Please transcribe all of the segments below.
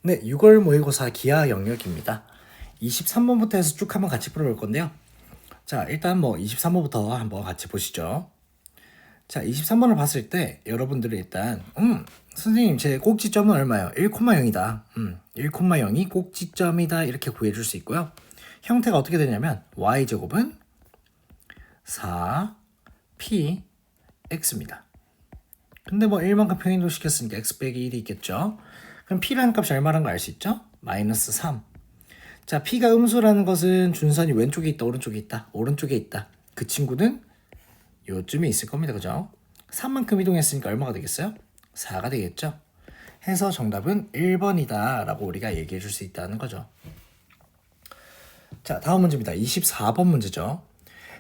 네, 6월 모의고사 기하 영역입니다. 23번부터 해서 쭉 한번 같이 풀어볼 건데요. 자, 일단 23번부터 한번 같이 보시죠. 자, 23번을 봤을 때 여러분들이 일단 선생님 제 꼭지점은 얼마예요? 1,0이다. 1,0이 꼭지점이다. 이렇게 구해줄 수 있고요. 형태가 어떻게 되냐면 y제곱은 4px입니다. 근데 1만큼 평행도 시켰으니까 x 빼기 1이 있겠죠. 그럼 p라는 값이 얼마라는 걸 알 수 있죠? 마이너스 3. 자, p가 음수라는 것은 준선이 왼쪽에 있다, 오른쪽에 있다, 오른쪽에 있다. 그 친구는 요쯤에 있을 겁니다. 그죠? 3만큼 이동했으니까 얼마가 되겠어요? 4가 되겠죠? 해서 정답은 1번이다 라고 우리가 얘기해 줄 수 있다는 거죠. 자, 다음 문제입니다. 24번 문제죠.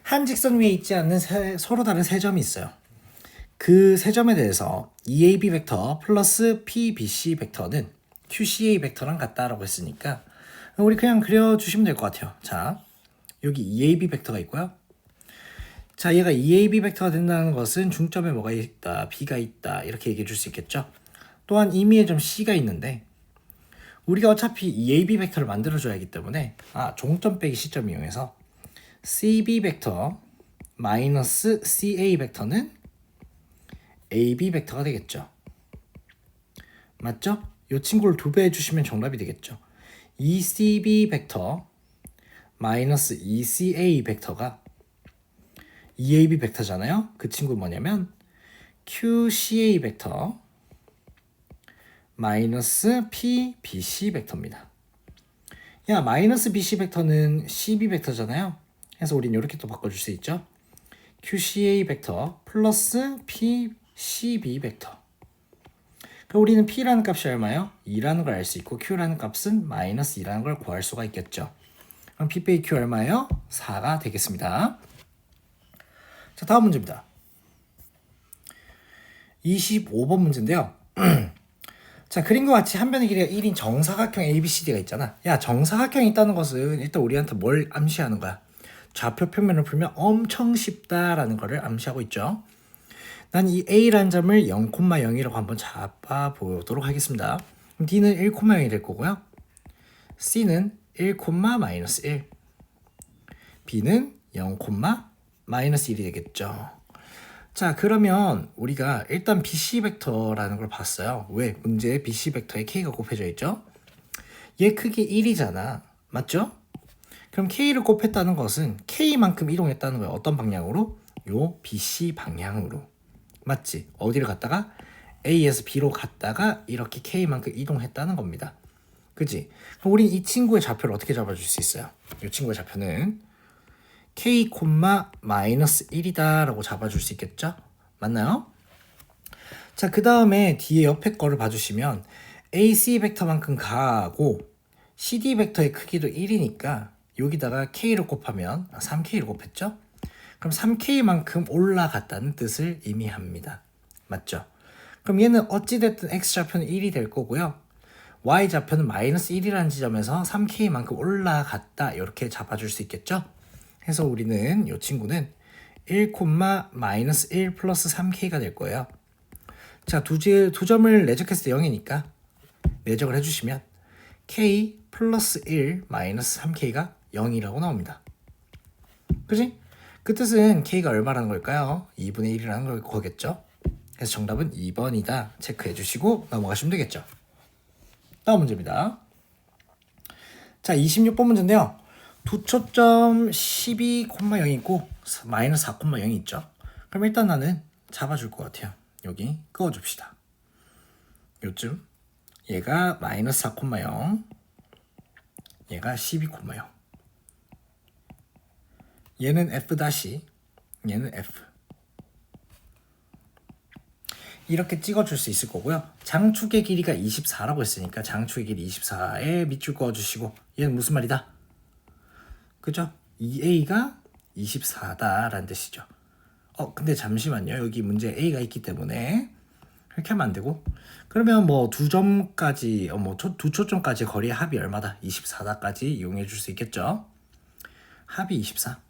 한 직선 위에 있지 않는 서로 다른 세 점이 있어요. 그 세 점에 대해서 EAB 벡터 플러스 PBC 벡터는 QCA 벡터랑 같다라고 했으니까 우리 그냥 그려주시면 될 것 같아요. 자, 여기 EAB 벡터가 있고요. 자, 얘가 EAB 벡터가 된다는 것은 중점에 뭐가 있다, B가 있다 이렇게 얘기해 줄 수 있겠죠. 또한 임의의 점 C가 있는데 우리가 어차피 EAB 벡터를 만들어줘야 하기 때문에 종점 빼기 시점 이용해서 CB 벡터 마이너스 CA 벡터는 AB 벡터가 되겠죠. 맞죠? 이 친구를 2배 해주시면 정답이 되겠죠. ECB 벡터 마이너스 ECA 벡터가 EAB 벡터잖아요. 그 친구 뭐냐면 QCA 벡터 마이너스 PBC 벡터입니다. 야, 마이너스 BC 벡터는 CB 벡터잖아요. 그래서 우린 이렇게 또 바꿔줄 수 있죠. QCA 벡터 플러스 PCB 벡터. 그럼 우리는 P라는 값이 얼마예요? 2라는 걸 알 수 있고 Q라는 값은 마이너스 2라는 걸 구할 수가 있겠죠. 그럼 P 빼기 Q 얼마예요? 4가 되겠습니다. 자, 다음 문제입니다. 25번 문제인데요. 자, 그림과 같이 한 변의 길이가 1인 정사각형 ABCD가 있잖아. 야, 정사각형이 있다는 것은 일단 우리한테 뭘 암시하는 거야? 좌표 평면을 풀면 엄청 쉽다라는 거를 암시하고 있죠. 난 이 A라는 점을 0,0이라고 한번 잡아보도록 하겠습니다. D는 1,0이 될 거고요. C는 1, 마이너스 1. B는 0, 마이너스 1이 되겠죠. 자, 그러면 우리가 일단 BC 벡터라는 걸 봤어요. 왜? 문제에 BC 벡터에 K가 곱해져 있죠? 얘 크기 1이잖아. 맞죠? 그럼 K를 곱했다는 것은 K만큼 이동했다는 거예요. 어떤 방향으로? 요 BC 방향으로. 맞지? 어디를 갔다가? A에서 B로 갔다가 이렇게 K만큼 이동했다는 겁니다. 그치? 그럼 우린 이 친구의 좌표를 어떻게 잡아줄 수 있어요? 이 친구의 좌표는 K, 마이너스 1이다 라고 잡아줄 수 있겠죠? 맞나요? 자, 그 다음에 뒤에 옆에 거를 봐주시면 AC 벡터만큼 가고 CD 벡터의 크기도 1이니까 여기다가 K를 곱하면 3K를 곱했죠? 그럼 3K만큼 올라갔다는 뜻을 의미합니다. 맞죠? 그럼 얘는 어찌됐든 X좌표는 1이 될 거고요. Y좌표는 마이너스 1이라는 지점에서 3K만큼 올라갔다 이렇게 잡아줄 수 있겠죠? 해서 우리는 이 친구는 1, 마이너스 1 플러스 3K가 될 거예요. 자, 두 점을 내적했을 때 0이니까 내적을 해주시면 K 플러스 1 마이너스 3K가 0이라고 나옵니다. 그지? 그 뜻은 K가 얼마라는 걸까요? 2분의 1이라는 거겠죠? 그래서 정답은 2번이다 체크해 주시고 넘어가시면 되겠죠. 다음 문제입니다. 자, 26번 문제인데요. 두 초점 12,0이 있고 마이너스 4,0이 있죠. 그럼 일단 나는 잡아줄 것 같아요. 여기 그어줍시다. 요쯤 얘가 마이너스 4,0, 얘가 12,0. 얘는 F 다시, 얘는 F. 이렇게 찍어줄 수 있을 거고요. 장축의 길이가 24라고 했으니까 장축의 길이 24에 밑줄 그어주시고 얘는 무슨 말이다? 그죠? 2A가 24다라는 뜻이죠. 근데 잠시만요. 여기 문제에 A가 있기 때문에 이렇게 하면 안 되고 그러면 두 점까지 두 초점까지 거리의 합이 얼마다? 24다까지 이용해 줄 수 있겠죠. 합이 24.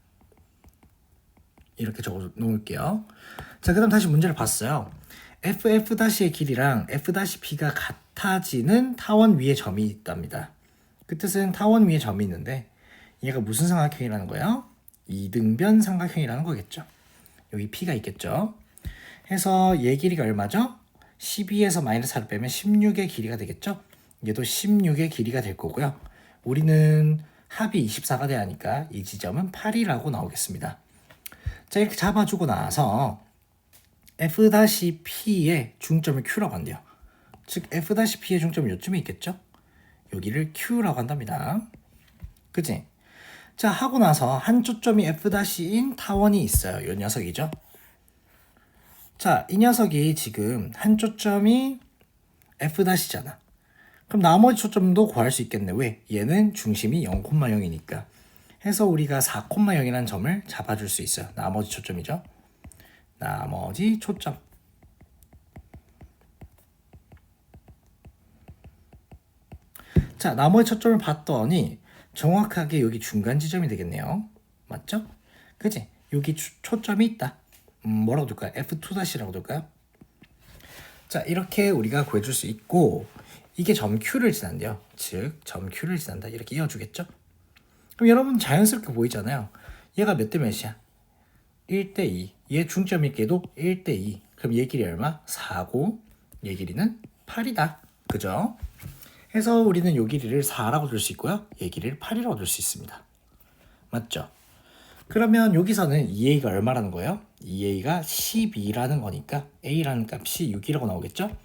이렇게 적어 놓을게요. 자, 그 다음 다시 문제를 봤어요. FF-의 길이랑 F-P가 같아지는 타원 위에 점이 있답니다. 그 뜻은 타원 위에 점이 있는데 얘가 무슨 삼각형이라는 거예요? 이등변 삼각형이라는 거겠죠. 여기 P가 있겠죠. 해서 얘 길이가 얼마죠? 12에서 마이너스 4를 빼면 16의 길이가 되겠죠. 얘도 16의 길이가 될 거고요. 우리는 합이 24가 돼야 하니까 이 지점은 8이라고 나오겠습니다. 자, 이렇게 잡아주고 나서 F-P의 중점을 Q라고 한대요. 즉 F-P의 중점은 요쯤에 있겠죠? 여기를 Q라고 한답니다. 그치? 자, 하고 나서 한 초점이 F-인 타원이 있어요. 이 녀석이죠. 자, 이 녀석이 지금 한 초점이 F-잖아. 그럼 나머지 초점도 구할 수 있겠네. 왜? 얘는 중심이 0,0이니까. 해서 우리가 4,0이라는 점을 잡아줄 수 있어요. 나머지 초점이죠. 나머지 초점. 자, 나머지 초점을 봤더니 정확하게 여기 중간 지점이 되겠네요. 맞죠? 그치? 여기 초점이 있다. 뭐라고 둘까요? F2-라고 둘까요? 자, 이렇게 우리가 구해줄 수 있고 이게 점 Q를 지난대요. 즉, 점 Q를 지난다. 이렇게 이어주겠죠? 그럼 여러분 자연스럽게 보이잖아요. 얘가 몇 대 몇이야? 1대2. 얘 중점 있게도 1대2. 그럼 얘 길이 얼마? 4고 얘 길이는 8이다. 그죠? 해서 우리는 요 길이를 4라고 둘 수 있고요. 얘 길이를 8이라고 둘 수 있습니다. 맞죠? 그러면 여기서는 2a가 얼마라는 거예요? 2a가 12라는 거니까 a라는 값이 6이라고 나오겠죠?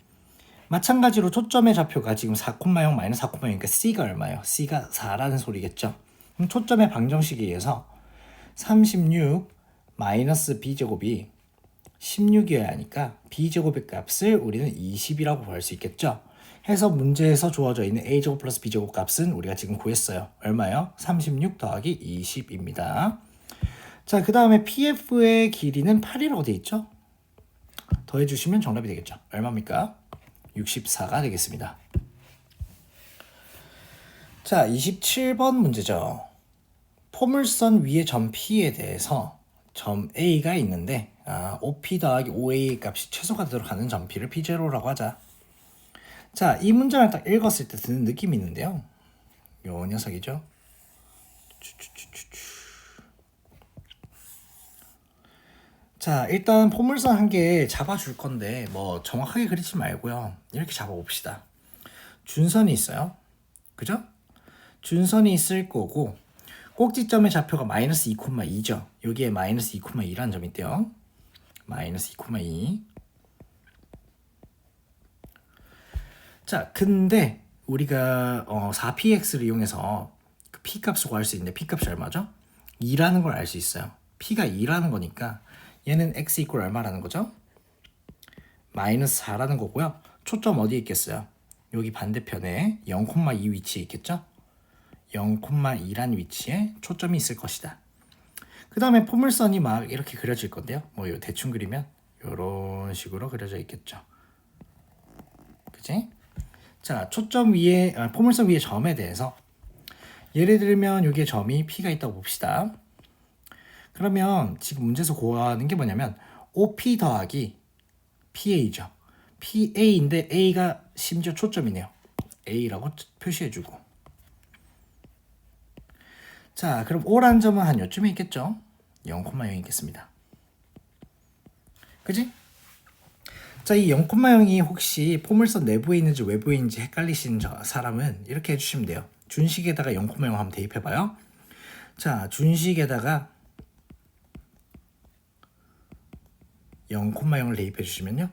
마찬가지로 초점의 좌표가 지금 4,0 마이너스 4,0이니까 c가 얼마예요? c가 4라는 소리겠죠? 그럼 초점의 방정식에 의해서 36 마이너스 b제곱이 16이어야 하니까 b제곱의 값을 우리는 20이라고 구할 수 있겠죠? 해서 문제에서 주어져 있는 a제곱 플러스 b제곱 값은 우리가 지금 구했어요. 얼마요? 36 더하기 20입니다. 자, 그 다음에 pf의 길이는 8이라고 되어 있죠? 더해주시면 정답이 되겠죠. 얼마입니까? 64가 되겠습니다. 자, 27번 문제죠. 포물선 위의 점 P에 대해서 점 A가 있는데 OP 더하기 OA 값이 최소가 되도록 하는 점 P를 P0라고 하자. 자, 이 문장을 딱 읽었을 때 드는 느낌이 있는데요. 요 녀석이죠. 자, 일단 포물선 한 개 잡아줄 건데 뭐 정확하게 그리지 말고요. 이렇게 잡아봅시다. 준선이 있어요. 그죠? 준선이 있을 거고 꼭지점의 좌표가 마이너스 2,2죠. 여기에 마이너스 2,2라는 점이 있대요. 마이너스 2,2. 자, 근데 우리가 4px를 이용해서 그 p 값을 구할 수 있는데 p 값이 얼마죠? 2라는 걸 알 수 있어요. p가 2라는 거니까 얘는 x 이퀄 얼마라는 거죠? 마이너스 4라는 거고요. 초점 어디에 있겠어요? 여기 반대편에 0,2 위치에 있겠죠? 0,2란 위치에 초점이 있을 것이다. 그 다음에 포물선이 막 이렇게 그려질 건데요. 뭐 요 대충 그리면 이런 식으로 그려져 있겠죠. 그치? 자, 초점 위에 포물선 위에 점에 대해서 예를 들면 여기에 점이 P가 있다고 봅시다. 그러면 지금 문제에서 구하는 게 뭐냐면 OP 더하기 PA죠. PA인데 A가 심지어 초점이네요. A라고 표시해주고. 자, 그럼 O라는 점은 한 요쯤에 있겠죠? 0,0 있겠습니다. 그지? 자, 이 0,0이 혹시 포물선 내부에 있는지 외부에 있는지 헷갈리신 사람은 이렇게 해주시면 돼요. 준식에다가 0,0 한번 대입해봐요. 자, 준식에다가 0,0을 대입해 주시면요.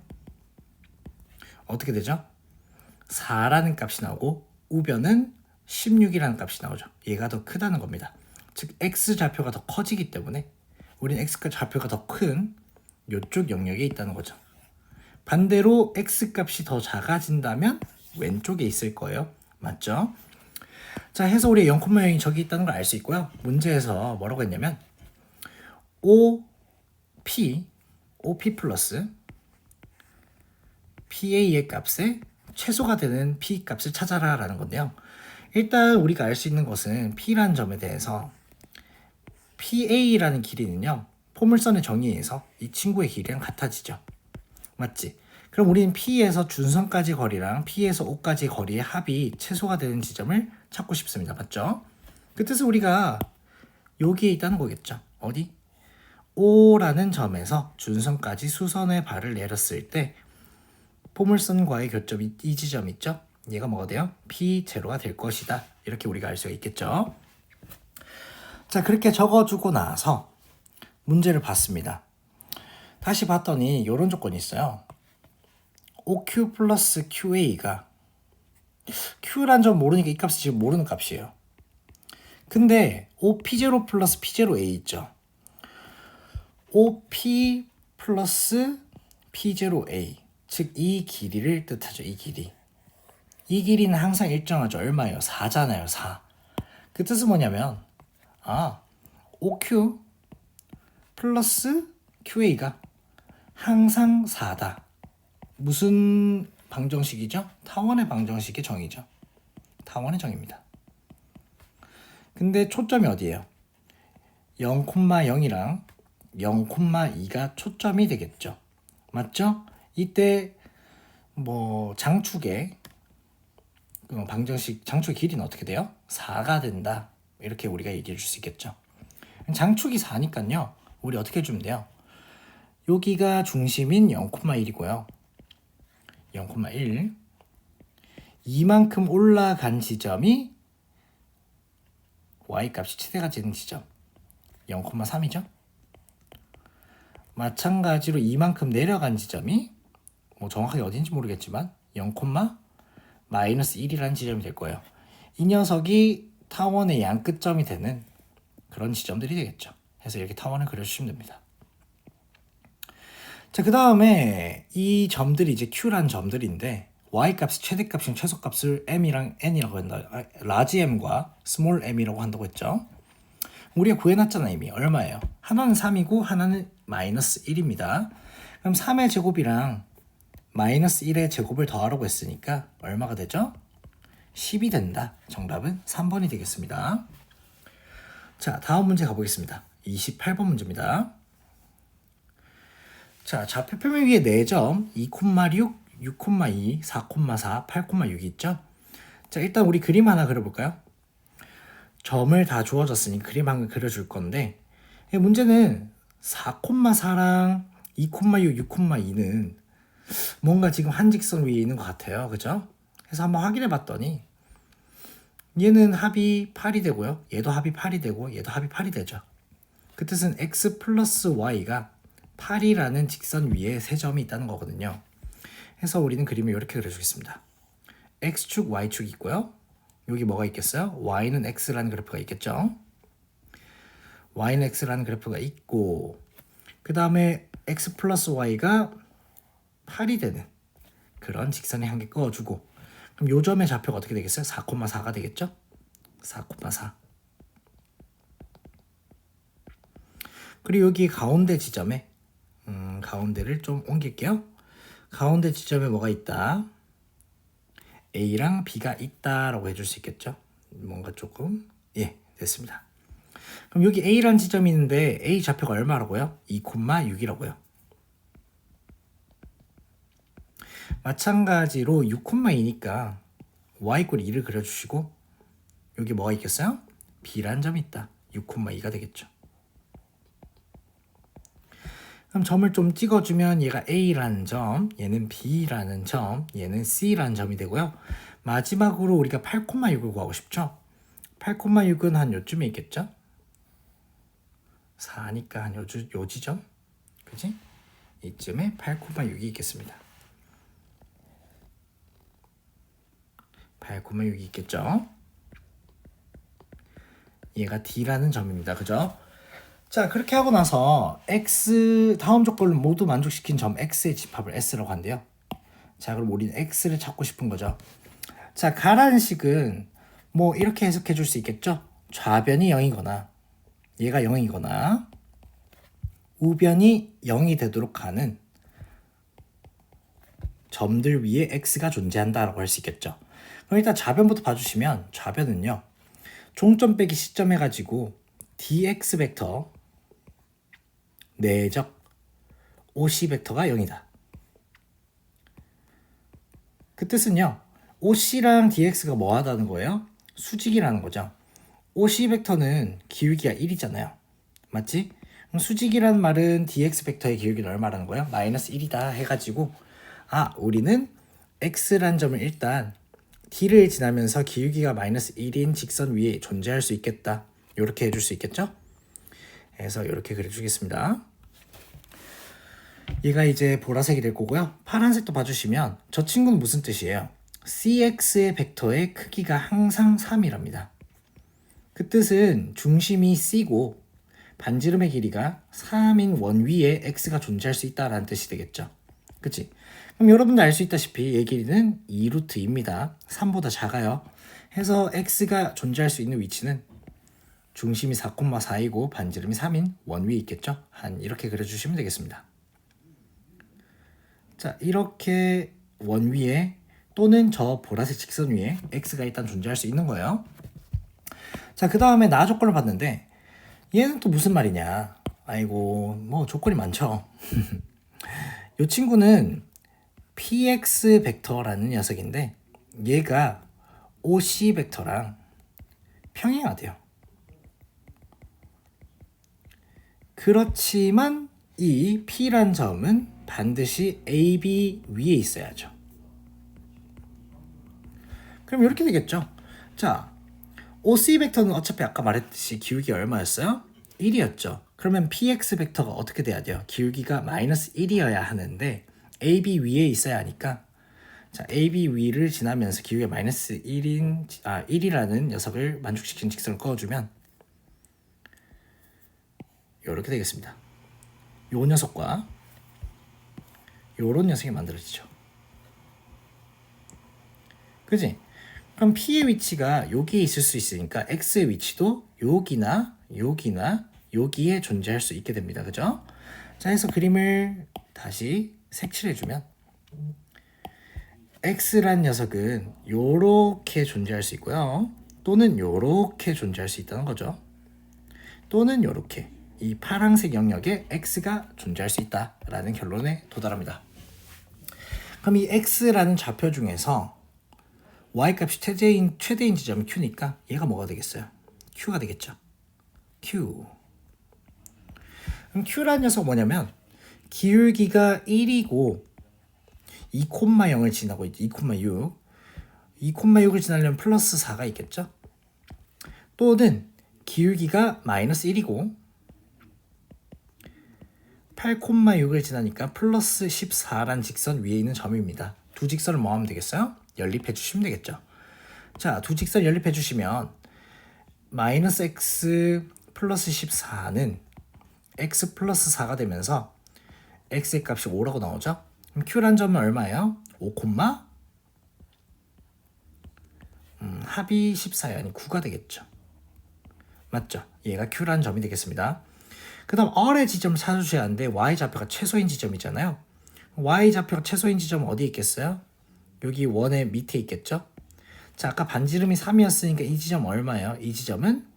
어떻게 되죠? 4라는 값이 나오고 우변은 16이라는 값이 나오죠. 얘가 더 크다는 겁니다. 즉 x 좌표가 더 커지기 때문에 우리는 x 좌표가 더 큰 이쪽 영역에 있다는 거죠. 반대로 x 값이 더 작아진다면 왼쪽에 있을 거예요. 맞죠? 자, 해서 우리 0,0이 저기 있다는 걸 알 수 있고요. 문제에서 뭐라고 했냐면 OP 플러스 PA의 값에 최소가 되는 P 값을 찾아라 라는 건데요. 일단 우리가 알 수 있는 것은 P라는 점에 대해서 PA라는 길이는요. 포물선의 정의에서 이 친구의 길이랑 같아지죠. 맞지? 그럼 우리는 P에서 준선까지 거리랑 P에서 O까지 거리의 합이 최소가 되는 지점을 찾고 싶습니다. 맞죠? 그 뜻은 우리가 여기에 있다는 거겠죠. 어디? O라는 점에서 준선까지 수선의 발을 내렸을 때 포물선과의 교점이 이 지점 있죠? 얘가 뭐가 돼요? P0가 될 것이다. 이렇게 우리가 알 수가 있겠죠. 자, 그렇게 적어주고 나서 문제를 봤습니다. 다시 봤더니 이런 조건이 있어요. OQ 플러스 QA가 Q란 점 모르니까 이 값이 지금 모르는 값이에요. 근데 OP0 플러스 P0A 있죠. OP 플러스 P0A 즉 이 길이를 뜻하죠. 이 길이. 이 길이는 항상 일정하죠. 얼마예요? 4잖아요. 4. 그 뜻은 뭐냐면 OQ 플러스 QA가 항상 4다. 무슨 방정식이죠? 타원의 방정식의 정의죠. 타원의 정의입니다. 근데 초점이 어디예요? 0,0이랑 0,2가 초점이 되겠죠. 맞죠? 이때 뭐 장축의 방정식 장축의 길이는 어떻게 돼요? 4가 된다. 이렇게 우리가 얘기해 줄 수 있겠죠. 장축이 4니까요. 우리 어떻게 해주면 돼요? 여기가 중심인 0,1이고요. 0,1 이만큼 올라간 지점이 y값이 최대가 되는 지점 0,3이죠. 마찬가지로 이만큼 내려간 지점이 뭐 정확하게 어딘지 모르겠지만 0,-1이라는 지점이 될 거예요. 이 녀석이 타원의 양 끝점이 되는 그런 지점들이 되겠죠. 그래서 이렇게 타원을 그려주시면 됩니다. 자, 그 다음에 이 점들이 이제 Q란 점들인데 y값이 최대값이랑 최소값을 m이랑 n이라고 한다. 라지 m과 스몰 m이라고 한다고 했죠. 우리가 구해놨잖아. 이미 얼마예요? 하나는 3이고 하나는 마이너스 1입니다. 그럼 3의 제곱이랑 마이너스 1의 제곱을 더하라고 했으니까 얼마가 되죠? 10이 된다. 정답은 3번이 되겠습니다. 자, 다음 문제 가보겠습니다. 28번 문제입니다. 자, 좌표 표면 위에 4점 2,6, 6,2, 4,4, 8,6이 있죠? 자, 일단 우리 그림 하나 그려볼까요? 점을 다 주어졌으니 그림 한 개 그려줄 건데 문제는 4,4랑 2,6, 6,2는 뭔가 지금 한 직선 위에 있는 것 같아요. 그죠? 그래서 한번 확인해 봤더니 얘는 합이 8이 되고요. 얘도 합이 8이 되고 얘도 합이 8이 되죠. 그 뜻은 x 플러스 y가 8이라는 직선 위에 세 점이 있다는 거거든요. 그래서 우리는 그림을 이렇게 그려주겠습니다. x축, y축이 있고요. 여기 뭐가 있겠어요? y는 x라는 그래프가 있겠죠. y는 x라는 그래프가 있고 그 다음에 x 플러스 y가 8이 되는 그런 직선에 한 개 그어주고 그럼 요 점의 좌표가 어떻게 되겠어요? 4,4가 되겠죠? 4,4 그리고 여기 가운데 지점에 가운데를 좀 옮길게요. 가운데 지점에 뭐가 있다? A랑 B가 있다라고 해줄 수 있겠죠? 뭔가 조금 됐습니다. 그럼 여기 A라는 지점이 있는데 A 좌표가 얼마라고요? 2,6이라고요. 마찬가지로 6,2니까 y = 2를 그려주시고 여기 뭐가 있겠어요? B라는 점이 있다. 6,2가 되겠죠. 그럼 점을 좀 찍어주면 얘가 A라는 점, 얘는 B라는 점, 얘는 C라는 점이 되고요. 마지막으로 우리가 8,6을 구하고 싶죠? 8,6은 한 요쯤에 있겠죠? 4니까 한 요 지점? 그지? 이쯤에 8,6이 있겠습니다. 8,6이 있겠죠? 얘가 D라는 점입니다. 그죠? 자, 그렇게 하고 나서 x 다음 조건을 모두 만족시킨 점 x의 집합을 s라고 한대요. 자, 그럼 우리는 x를 찾고 싶은 거죠. 자, 가라는 식은 뭐 이렇게 해석해 줄 수 있겠죠. 좌변이 0이거나 얘가 0이거나 우변이 0이 되도록 하는 점들 위에 x가 존재한다라고 할 수 있겠죠. 그럼 일단 좌변부터 봐주시면 좌변은요. 종점 빼기 시점 해가지고 dx 벡터 내적 OC 벡터가 0이다. 그 뜻은요. OC랑 DX가 뭐하다는 거예요? 수직이라는 거죠. OC 벡터는 기울기가 1이잖아요. 맞지? 그럼 수직이라는 말은 DX 벡터의 기울기는 얼마라는 거예요? 마이너스 1이다 해가지고 우리는 X란 점을 일단 D를 지나면서 기울기가 마이너스 1인 직선 위에 존재할 수 있겠다. 이렇게 해줄 수 있겠죠? 그래서 이렇게 그려주겠습니다. 얘가 이제 보라색이 될 거고요. 파란색도 봐주시면 저 친구는 무슨 뜻이에요? CX의 벡터의 크기가 항상 3이랍니다. 그 뜻은 중심이 C고 반지름의 길이가 3인 원 위에 X가 존재할 수 있다라는 뜻이 되겠죠. 그치? 그럼 여러분도 알 수 있다시피 얘 길이는 2루트입니다. 3보다 작아요. 해서 X가 존재할 수 있는 위치는 중심이 4,4이고 반지름이 3인 원 위에 있겠죠. 이렇게 그려주시면 되겠습니다. 자, 이렇게 원 위에 또는 저 보라색 직선 위에 X가 일단 존재할 수 있는 거예요. 자, 그 다음에 나 조건을 봤는데 얘는 또 무슨 말이냐. 아이고 뭐 조건이 많죠. 이 친구는 PX 벡터라는 녀석인데 얘가 OC 벡터랑 평행하대요. 그렇지만 이 P란 점은 반드시 AB 위에 있어야죠. 그럼 이렇게 되겠죠. 자, OC 벡터는 어차피 아까 말했듯이 기울기 얼마였어요? 1이었죠. 그러면 PX 벡터가 어떻게 돼야 돼요? 기울기가 마이너스 1이어야 하는데 AB 위에 있어야 하니까 자, AB 위를 지나면서 기울기가 마이너스 1이라는 녀석을 만족시키는 직선을 그어주면 이렇게 되겠습니다. 요 녀석과 요런 녀석이 만들어지죠. 그지? 그럼 P의 위치가 여기에 있을 수 있으니까 X의 위치도 여기나 여기나 여기에 존재할 수 있게 됩니다. 그죠? 자, 해서 그림을 다시 색칠해주면 X란 녀석은 요렇게 존재할 수 있고요. 또는 요렇게 존재할 수 있다는 거죠. 또는 요렇게 이 파란색 영역에 X가 존재할 수 있다라는 결론에 도달합니다. 그럼 이 X라는 좌표 중에서 Y값이 최대인 지점이 Q니까 얘가 뭐가 되겠어요? Q가 되겠죠. Q. 그럼 Q라는 녀석 뭐냐면 기울기가 1이고 2,0을 지나고 2,6 2,6을 지나려면 플러스 4가 있겠죠. 또는 기울기가 마이너스 1이고 8,6을 지나니까 플러스 14란 직선 위에 있는 점입니다. 두 직선을 뭐 하면 되겠어요? 연립해 주시면 되겠죠. 자, 두 직선 연립해 주시면 마이너스 x 플러스 14는 x 플러스 4가 되면서 x의 값이 5라고 나오죠. 그럼 q란 점은 얼마예요? 5, 합이 14이 아닌 9가 되겠죠. 맞죠? 얘가 q란 점이 되겠습니다. 그 다음 R의 지점을 찾아주셔야 하는데 Y좌표가 최소인 지점이잖아요. Y좌표가 최소인 지점은 어디에 있겠어요? 여기 원의 밑에 있겠죠? 자, 아까 반지름이 3이었으니까 이 지점 얼마예요? 이 지점은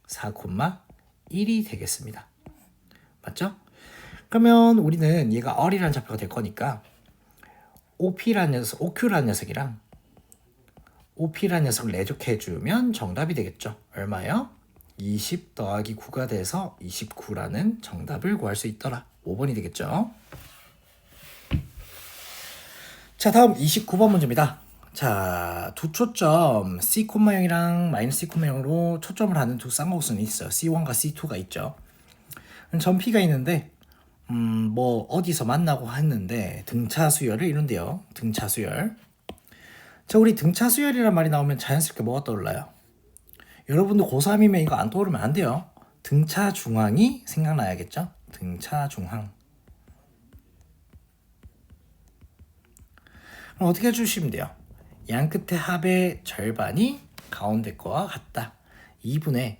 4,1이 되겠습니다. 맞죠? 그러면 우리는 얘가 R이라는 좌표가 될 거니까 OQ라는 녀석이랑 OP라는 녀석을 내족해주면 정답이 되겠죠. 얼마예요? 20 더하기 9가 돼서 29라는 정답을 구할 수 있더라. 5번이 되겠죠. 자, 다음 29번 문제입니다. 자, 두 초점 C,0이랑 마이너스 C,0으로 초점을 하는 두 쌍곡선이 있어요. C1과 C2가 있죠. 점 P가 있는데 뭐 어디서 만나고 했는데 등차 수열을 이룬대요. 등차 수열. 자, 우리 등차 수열이란 말이 나오면 자연스럽게 뭐가 떠올라요? 여러분도 고3이면 이거 안 떠오르면 안 돼요. 등차 중앙이 생각나야겠죠? 등차 중앙. 그럼 어떻게 해주시면 돼요? 양 끝의 합의 절반이 가운데 거와 같다. 2분의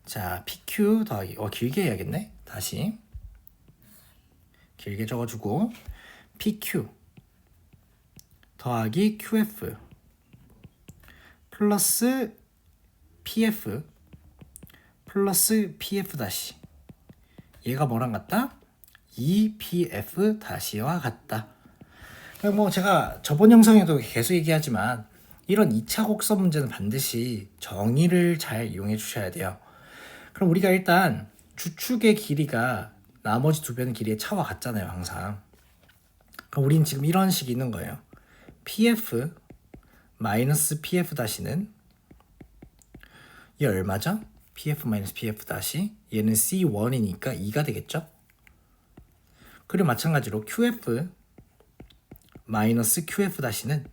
자, PQ 더하기 길게 해야겠네. 다시 길게 적어주고 PQ 더하기 QF 플러스 PF 플러스 PF 다시 얘가 뭐랑 같다? 2pf-와 같다. 뭐 제가 저번 영상에도 계속 얘기하지만 이런 2차 곡선 문제는 반드시 정의를 잘 이용해 주셔야 돼요. 그럼 우리가 일단 주축의 길이가 나머지 두 변의 길이의 차와 같잖아요, 항상. 그럼 우린 지금 이런 식이 있는 거예요. pf 마이너스 pf 다시는 얘 얼마죠? pf 마이너스 pf 다시 얘는 c1이니까 2가 되겠죠? 그리고 마찬가지로 qf 마이너스 qf 다시는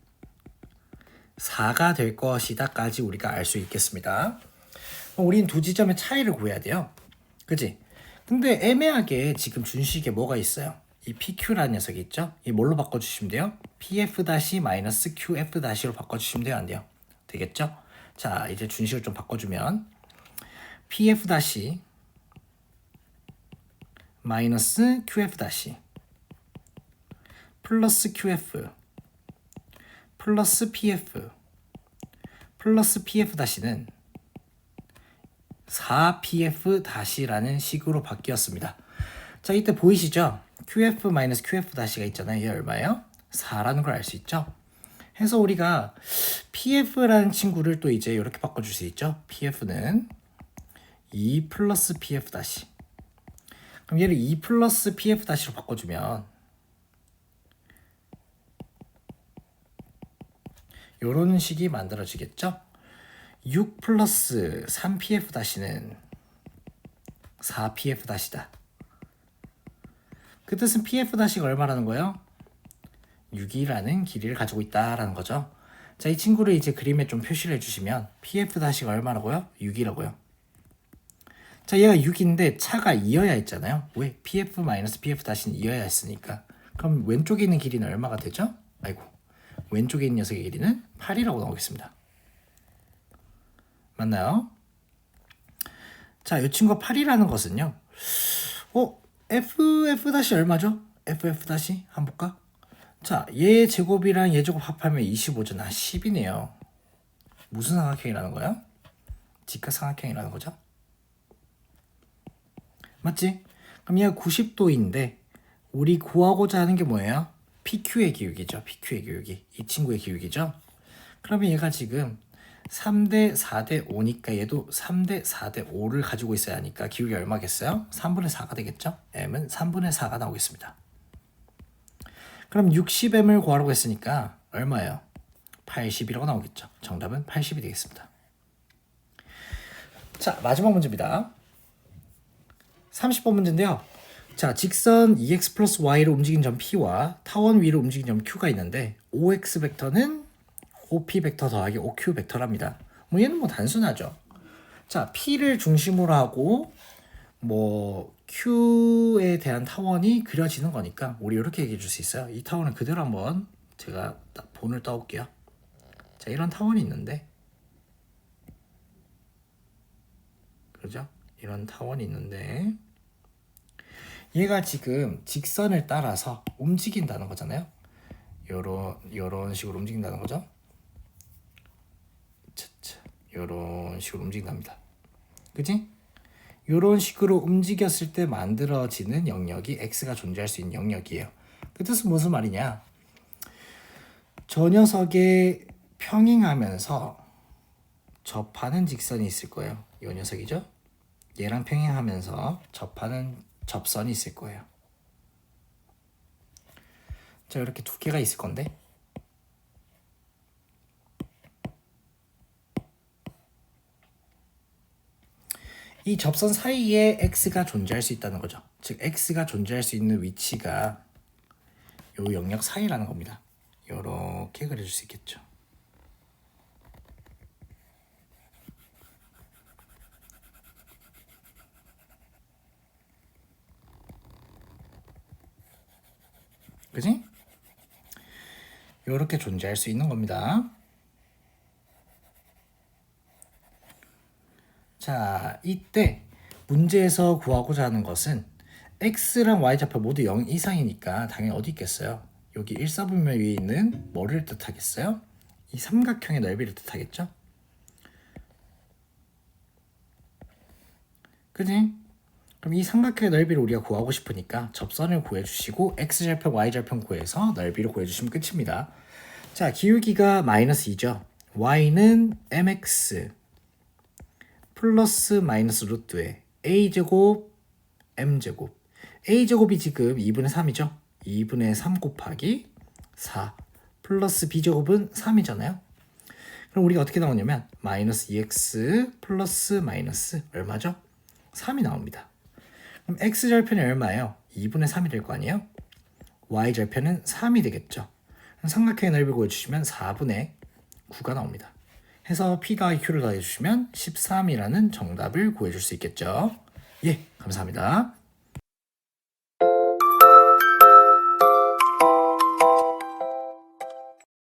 4가 될 것이다까지 우리가 알 수 있겠습니다. 우린 두 지점의 차이를 구해야 돼요. 그치? 근데 애매하게 지금 준식에 뭐가 있어요? 이 PQ라는 녀석이 있죠? 이 뭘로 바꿔주시면 돼요? PF 마이너스 QF 로 바꿔주시면 돼요? 안 돼요? 되겠죠? 자, 이제 준식을 좀 바꿔주면 PF 마이너스 QF 플러스 QF 플러스 PF 플러스 PF 는 4pf-라는 식으로 바뀌었습니다. 자, 이때 보이시죠? qf 마이너스 qf-가 있잖아요. 얘 얼마예요? 4라는 걸 알 수 있죠? 해서 우리가 pf라는 친구를 또 이제 이렇게 바꿔줄 수 있죠? pf는 2 플러스 pf-. 그럼 얘를 2 플러스 pf-로 바꿔주면 요런 식이 만들어지겠죠? 6 플러스 3pf-는 4pf-다. 그 뜻은 pf-가 얼마라는 거예요? 6이라는 길이를 가지고 있다라는 거죠. 자, 이 친구를 이제 그림에 좀 표시를 해주시면 pf-가 얼마라고요? 6이라고요. 자, 얘가 6인데 차가 2여야 했잖아요. 왜? pf-pf-는 2여야 했으니까. 그럼 왼쪽에 있는 길이는 얼마가 되죠? 아이고, 왼쪽에 있는 녀석의 길이는 8이라고 나오겠습니다. 맞나요? 자, 이 친구가 8이라는 것은요. ff- 얼마죠? ff- 한번 볼까? 자, 얘 제곱이랑 얘 제곱 합하면 25죠. 10이네요. 무슨 삼각형이라는 거야? 직각삼각형이라는 거죠. 맞지? 그럼 얘가 90도인데 우리 구하고자 하는 게 뭐예요? PQ의 기울기죠. PQ의 기울기. 이 친구의 기울기죠. 그러면 얘가 지금 3대 4대 5니까 얘도 3대 4대 5를 가지고 있어야 하니까 기울기 얼마겠어요? 3분의 4가 되겠죠? m은 3분의 4가 나오겠습니다. 그럼 60m을 구하라고 했으니까 얼마예요? 80이라고 나오겠죠? 정답은 80이 되겠습니다. 자, 마지막 문제입니다. 30번 문제인데요. 자, 직선 2x 플러스 y로 움직인 점 P와 타원 위로 움직인 점 Q가 있는데 5x 벡터는 5p 벡터 더하기 5q 벡터랍니다. 뭐 얘는 뭐 단순하죠. 자, P를 중심으로 하고 뭐 Q에 대한 타원이 그려지는 거니까 우리 이렇게 얘기해 줄 수 있어요. 이 타원을 그대로 한번 제가 본을 떠올게요. 자, 이런 타원이 있는데 그죠? 이런 타원이 있는데 얘가 지금 직선을 따라서 움직인다는 거잖아요. 요런 식으로 움직인다는 거죠. 요런 식으로 움직인답니다. 그치? 요런 식으로 움직였을 때 만들어지는 영역이 x가 존재할 수 있는 영역이에요. 그 뜻은 무슨 말이냐? 저 녀석에 평행하면서 접하는 직선이 있을 거예요. 요 녀석이죠? 얘랑 평행하면서 접하는 접선이 있을 거예요. 자, 이렇게 두 개가 있을 건데 이 접선 사이에 x가 존재할 수 있다는 거죠. 즉 x가 존재할 수 있는 위치가 요 영역 사이라는 겁니다. 요렇게 그려줄 수 있겠죠. 그지? 요렇게 존재할 수 있는 겁니다. 자, 이때 문제에서 구하고자 하는 것은 x랑 y좌표 모두 0 이상이니까 당연히 어디 있겠어요? 여기 일사분면 위에 있는 뭐를 뜻하겠어요? 이 삼각형의 넓이를 뜻하겠죠? 그지? 그럼 이 삼각형의 너비를 우리가 구하고 싶으니까 접선을 구해주시고 x절편, y절편 구해서 너비를 구해주시면 끝입니다. 자, 기울기가 마이너스 2죠. y는 mx 플러스 마이너스 루트에 a제곱 m제곱. a제곱이 지금 2분의 3이죠. 2분의 3 곱하기 4 플러스 b제곱은 3이잖아요. 그럼 우리가 어떻게 나오냐면 마이너스 2x 플러스 마이너스 얼마죠? 3이 나옵니다. 그럼 x절편이 얼마예요? 2분의 3이 될 거 아니에요? y절편은 3이 되겠죠. 삼각형의 넓이를 구해주시면 4분의 9가 나옵니다. 해서 p 더하기 q를 더해주시면 13이라는 정답을 구해줄 수 있겠죠. 예, 감사합니다.